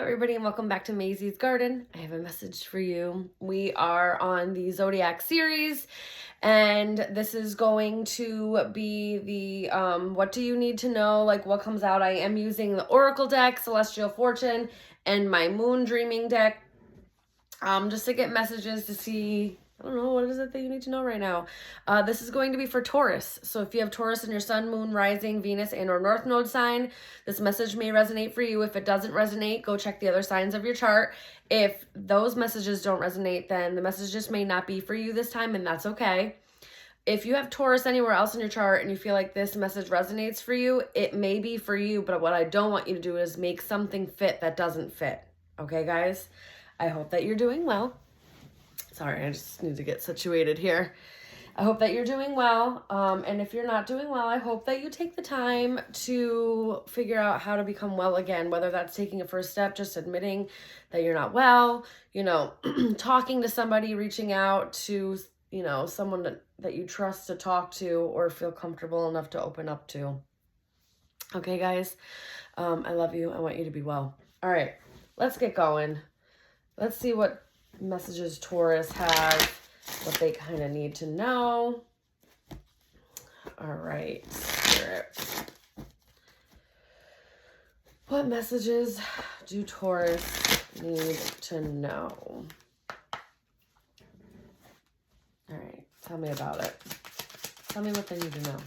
everybody, and welcome back to Maisie's Garden. I have a message for you. We are on the Zodiac series, and this is going to be the what do you need to know, like what comes out. I am using the Oracle deck, Celestial Fortune, and my Moon Dreaming deck, just to get messages to see, I don't know, what is it that you need to know right now? This is going to be for Taurus. So if you have Taurus in your sun, moon, rising, Venus, and or North Node sign, this message may resonate for you. If it doesn't resonate, go check the other signs of your chart. If those messages don't resonate, then the message just may not be for you this time, and that's okay. If you have Taurus anywhere else in your chart and you feel like this message resonates for you, it may be for you, but what I don't want you to do is make something fit that doesn't fit. Okay, guys? I hope that you're doing well. Sorry, I just need to get situated here. I hope that you're doing well. And if you're not doing well, I hope that you take the time to figure out how to become well again, whether that's taking a first step, just admitting that you're not well, talking to somebody, reaching out to, someone that you trust to talk to or feel comfortable enough to open up to. Okay, guys, I love you. I want you to be well. All right, let's get going. Let's see what messages Taurus has, what they kind of need to know. All right, Spirit. What messages do Taurus need to know? All right, tell me about it. Tell me what they need to know.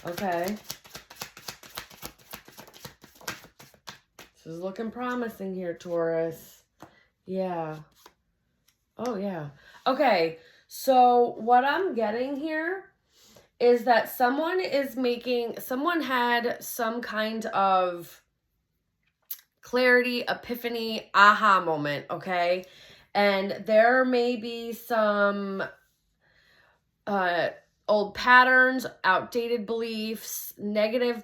Okay. This is looking promising here, Taurus. Yeah. Oh, yeah. Okay. So what I'm getting here is that someone had some kind of clarity, epiphany, aha moment, okay? And there may be some old patterns, outdated beliefs, negative,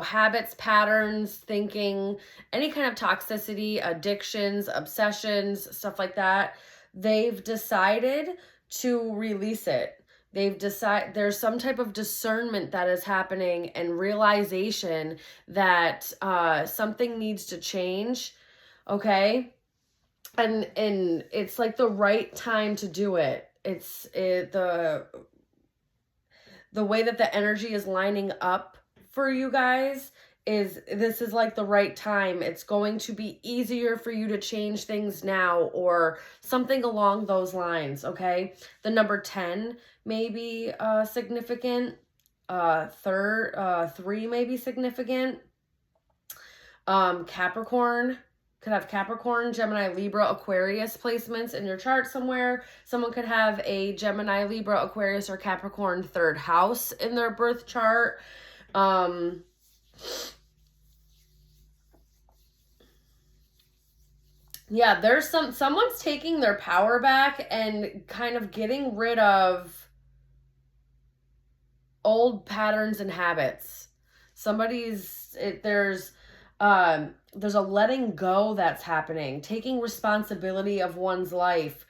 habits, patterns, thinking, any kind of toxicity, addictions, obsessions, stuff like that. They've decided to release it. There's some type of discernment that is happening and realization that something needs to change. Okay. And it's like the right time to do it. The way that the energy is lining up for you guys this is like the right time. It's going to be easier for you to change things now or something along those lines, okay? The number 10 may be significant. 3 may be significant. Capricorn. Could have Capricorn, Gemini, Libra, Aquarius placements in your chart somewhere. Someone could have a Gemini, Libra, Aquarius, or Capricorn third house in their birth chart. Yeah, there's someone's taking their power back and kind of getting rid of old patterns and habits. There's a letting go that's happening, taking responsibility of one's life.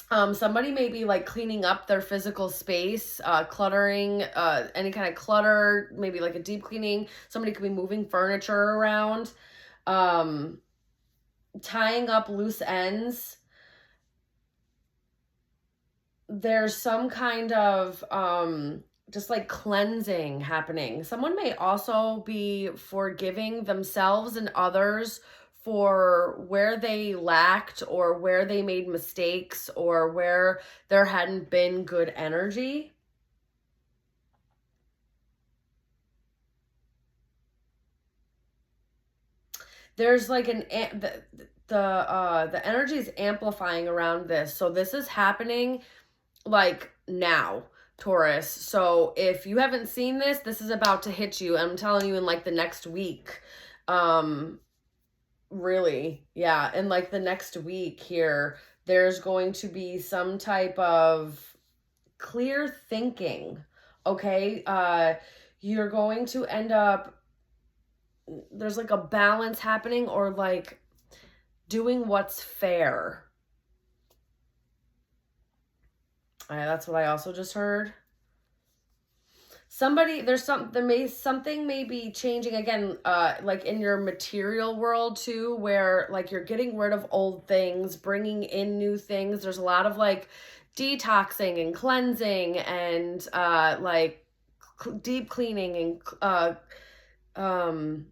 Somebody may be like cleaning up their physical space, cluttering, any kind of clutter, maybe like a deep cleaning. Somebody could be moving furniture around, tying up loose ends. There's some kind of just like cleansing happening. Someone may also be forgiving themselves and others for where they lacked or where they made mistakes or where there hadn't been good energy. There's like the energy is amplifying around this. So this is happening like now, Taurus. So if you haven't seen this, this is about to hit you. I'm telling you, in like the next week. Really, yeah. In like the next week here, there's going to be some type of clear thinking. Okay. You're going to end up, there's like a balance happening, or like doing what's fair. That's what I also just heard. Something may be changing again, like in your material world too, where like you're getting rid of old things, bringing in new things. There's a lot of like detoxing and cleansing and like deep cleaning and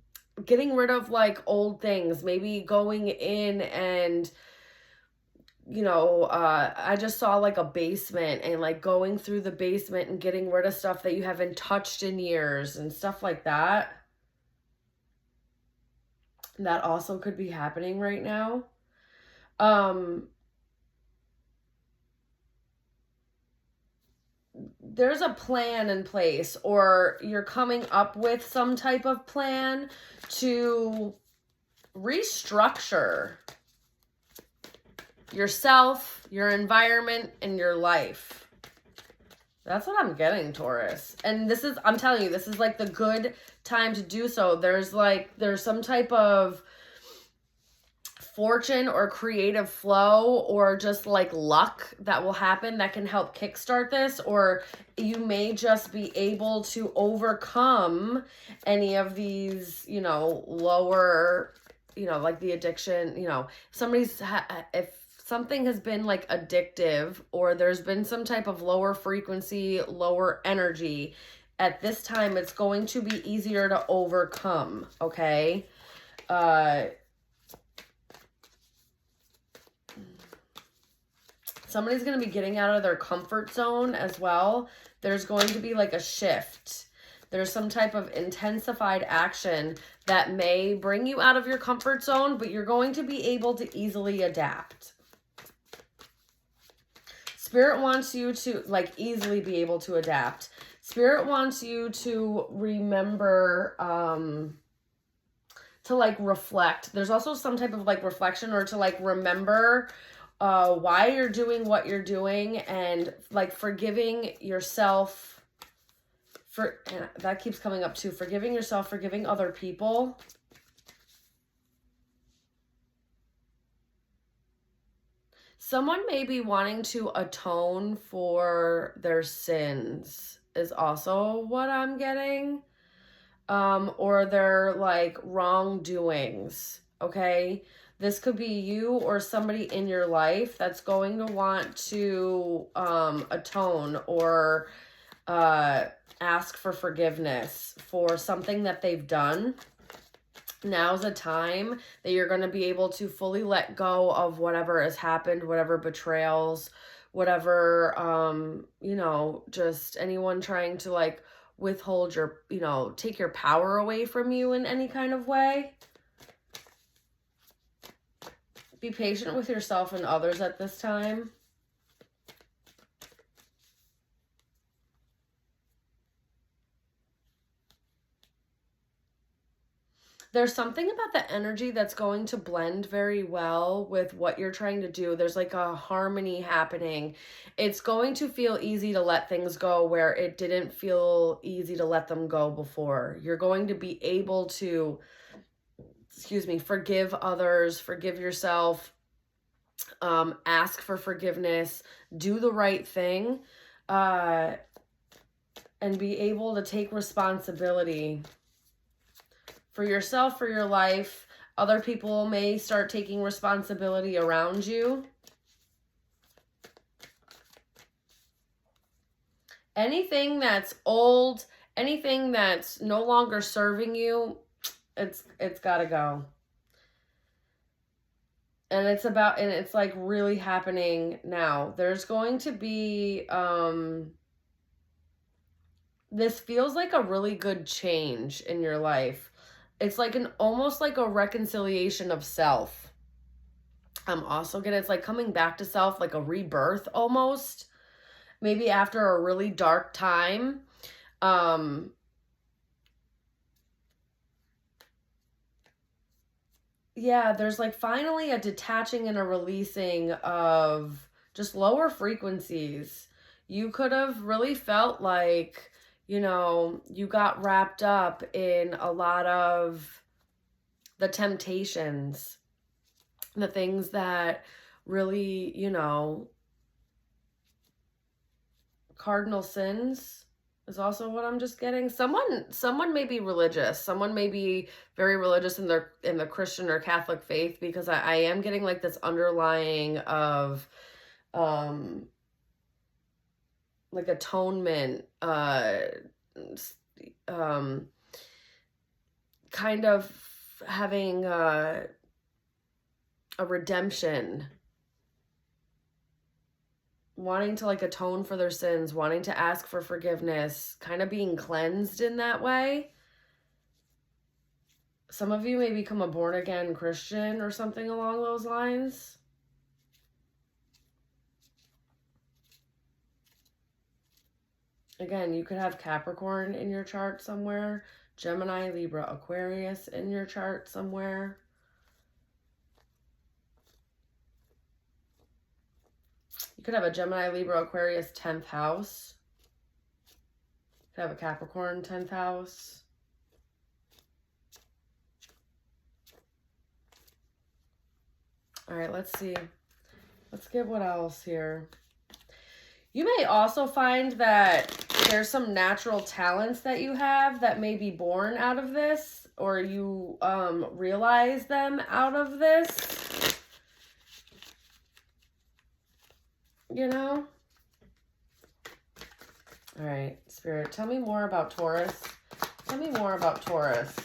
getting rid of like old things, maybe going in and I just saw like a basement and like going through the basement and getting rid of stuff that you haven't touched in years and stuff like that. That also could be happening right now. There's a plan in place, or you're coming up with some type of plan to restructure yourself, your environment, and your life. That's what I'm getting, Taurus. And I'm telling you, this is like the good time to do so. There's some type of fortune or creative flow or just like luck that will happen that can help kickstart this, or you may just be able to overcome any of these, lower, like the addiction, if something has been like addictive or there's been some type of lower frequency, lower energy, at this time it's going to be easier to overcome, okay? Somebody's going to be getting out of their comfort zone as well. There's going to be like a shift. There's some type of intensified action that may bring you out of your comfort zone, but you're going to be able to easily adapt. Spirit wants you to like easily be able to adapt. Spirit wants you to remember, to like reflect. There's also some type of like reflection, or to like remember why you're doing what you're doing, and like forgiving yourself and that keeps coming up too, forgiving yourself, forgiving other people. Someone may be wanting to atone for their sins is also what I'm getting. Or their like wrongdoings, okay? This could be you or somebody in your life that's going to want to atone or ask for forgiveness for something that they've done. Now's a time that you're going to be able to fully let go of whatever has happened, whatever betrayals, whatever, just anyone trying to like withhold your, take your power away from you in any kind of way. Be patient with yourself and others at this time. There's something about the energy that's going to blend very well with what you're trying to do. There's like a harmony happening. It's going to feel easy to let things go where it didn't feel easy to let them go before. You're going to be able to, forgive others, forgive yourself, ask for forgiveness, do the right thing, and be able to take responsibility for yourself, for your life. Other people may start taking responsibility around you. Anything that's old, anything that's no longer serving you, it's got to go. And it's like really happening now. There's going to be, this feels like a really good change in your life. It's like almost like a reconciliation of self. I'm also getting, it's like coming back to self, like a rebirth almost. Maybe after a really dark time. Yeah, there's like finally a detaching and a releasing of just lower frequencies. You could have really felt like, you got wrapped up in a lot of the temptations, the things that really, cardinal sins is also what I'm just getting. Someone may be religious. Someone may be very religious in the Christian or Catholic faith, because I am getting like this underlying of like atonement, kind of having a redemption, wanting to like atone for their sins, wanting to ask for forgiveness, kind of being cleansed in that way. Some of you may become a born-again Christian or something along those lines. Again, you could have Capricorn in your chart somewhere, Gemini, Libra, Aquarius in your chart somewhere. You could have a Gemini, Libra, Aquarius 10th house. You could have a Capricorn 10th house. All right, let's see. Let's get what else here. You may also find that there's some natural talents that you have that may be born out of this, or you realize them out of this. You know? All right, Spirit, tell me more about Taurus. Tell me more about Taurus.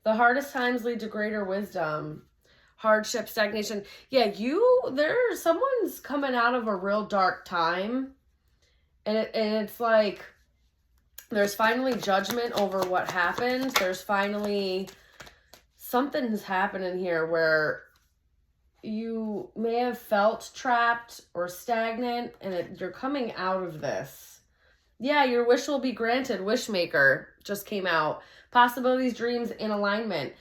The hardest times lead to greater wisdom. Hardship, stagnation. Yeah, someone's coming out of a real dark time. And it's like there's finally judgment over what happened. There's finally something's happening here where you may have felt trapped or stagnant, and you're coming out of this. Yeah, your wish will be granted. Wishmaker just came out. Possibilities, dreams in alignment.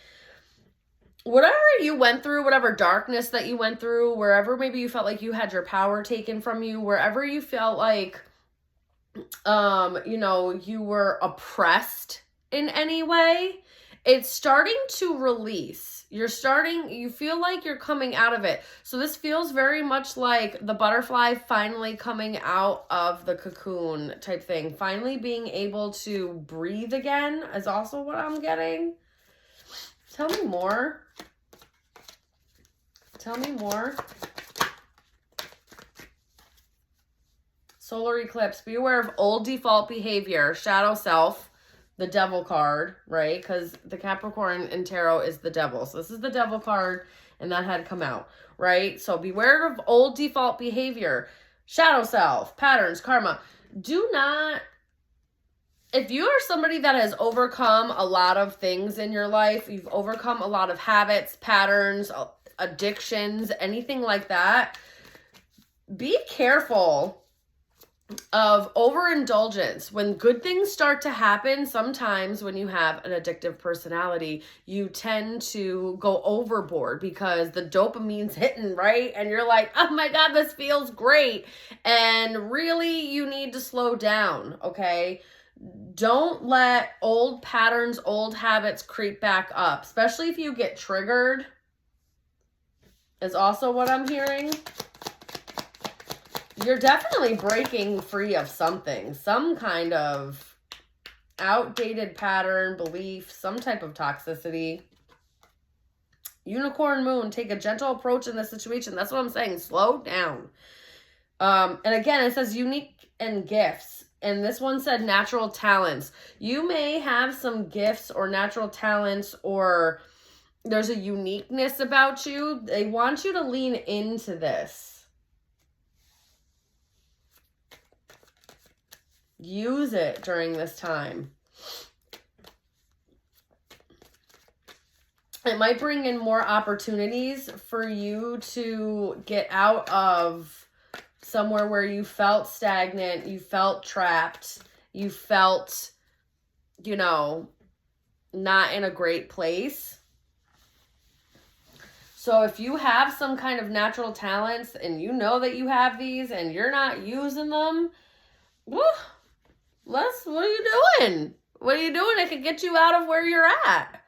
Whatever you went through, whatever darkness that you went through, wherever maybe you felt like you had your power taken from you, wherever you felt like, you were oppressed in any way, it's starting to release. You feel like you're coming out of it. So this feels very much like the butterfly finally coming out of the cocoon type thing. Finally being able to breathe again is also what I'm getting. Tell me more. Tell me more. Solar eclipse. Be aware of old default behavior. Shadow self. The devil card, right? Because the Capricorn in tarot is the devil. So this is the devil card, and that had come out, right? So beware of old default behavior. Shadow self. Patterns. Karma. Do not... If you are somebody that has overcome a lot of things in your life, you've overcome a lot of habits, patterns, addictions, anything like that, be careful of overindulgence. When good things start to happen, sometimes when you have an addictive personality, you tend to go overboard because the dopamine's hitting, right? And you're like, oh my God, this feels great. And really, you need to slow down, okay? Don't let old patterns, old habits creep back up, especially if you get triggered, is also what I'm hearing. You're definitely breaking free of something, some kind of outdated pattern, belief, some type of toxicity. Unicorn moon, take a gentle approach in this situation. That's what I'm saying. Slow down. And again, it says unique and gifts. And this one said natural talents. You may have some gifts or natural talents, or there's a uniqueness about you. They want you to lean into this. Use it during this time. It might bring in more opportunities for you to get out of somewhere where you felt stagnant, you felt trapped, you felt, not in a great place. So if you have some kind of natural talents and you know that you have these and you're not using them, what are you doing? What are you doing? It could get you out of where you're at.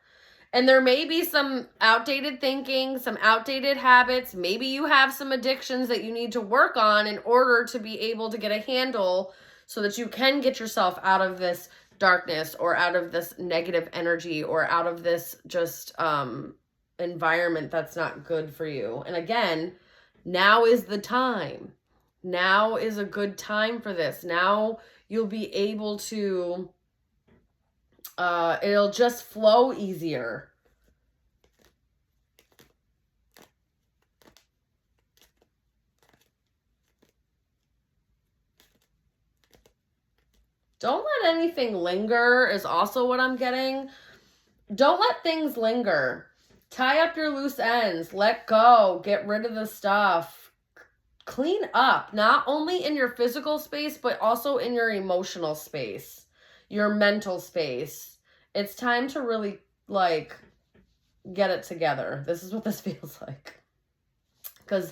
And there may be some outdated thinking, some outdated habits. Maybe you have some addictions that you need to work on in order to be able to get a handle so that you can get yourself out of this darkness or out of this negative energy or out of this just environment that's not good for you. And again, now is the time. Now is a good time for this. Now you'll be able to it'll just flow easier. Don't let anything linger is also what I'm getting. Don't let things linger. Tie up your loose ends. Let go. Get rid of the stuff. Clean up, not only in your physical space, but also in your emotional space, your mental space. It's time to really, like, get it together. This is what this feels like. Because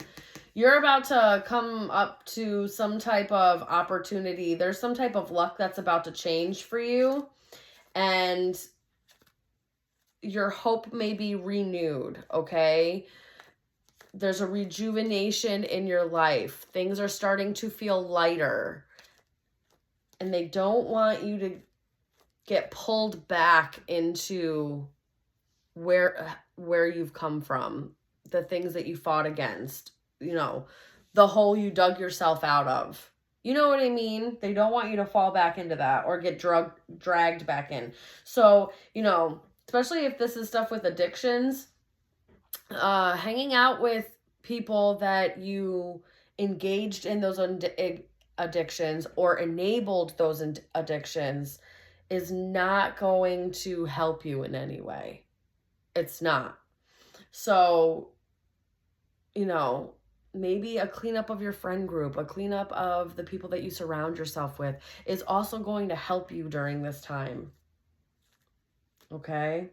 you're about to come up to some type of opportunity. There's some type of luck that's about to change for you. And your hope may be renewed, okay? There's a rejuvenation in your life. Things are starting to feel lighter. And they don't want you to get pulled back into where you've come from, the things that you fought against, you know, the hole you dug yourself out of. You know what I mean? They don't want you to fall back into that or get dragged back in. So, you know, especially if this is stuff with addictions, hanging out with people that you engaged in those addictions or enabled those addictions is not going to help you in any way. It's not. So, you know, maybe a cleanup of your friend group, a cleanup of the people that you surround yourself with is also going to help you during this time. Okay?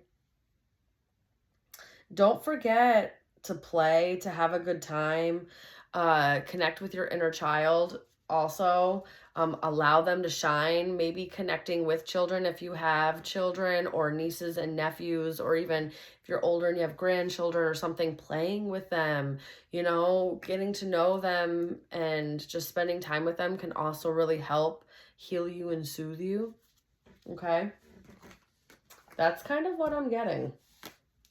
Don't forget to play, to have a good time, connect with your inner child also. Allow them to shine, maybe connecting with children if you have children or nieces and nephews, or even if you're older and you have grandchildren or something, playing with them, you know, getting to know them and just spending time with them can also really help heal you and soothe you. Okay? That's kind of what I'm getting.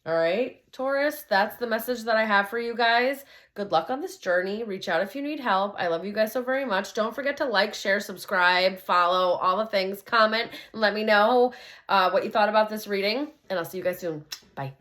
All right, Taurus, that's the message that I have for you guys. Good luck on this journey. Reach out if you need help. I love you guys so very much. Don't forget to like, share, subscribe, follow, all the things. Comment and let me know what you thought about this reading. And I'll see you guys soon. Bye.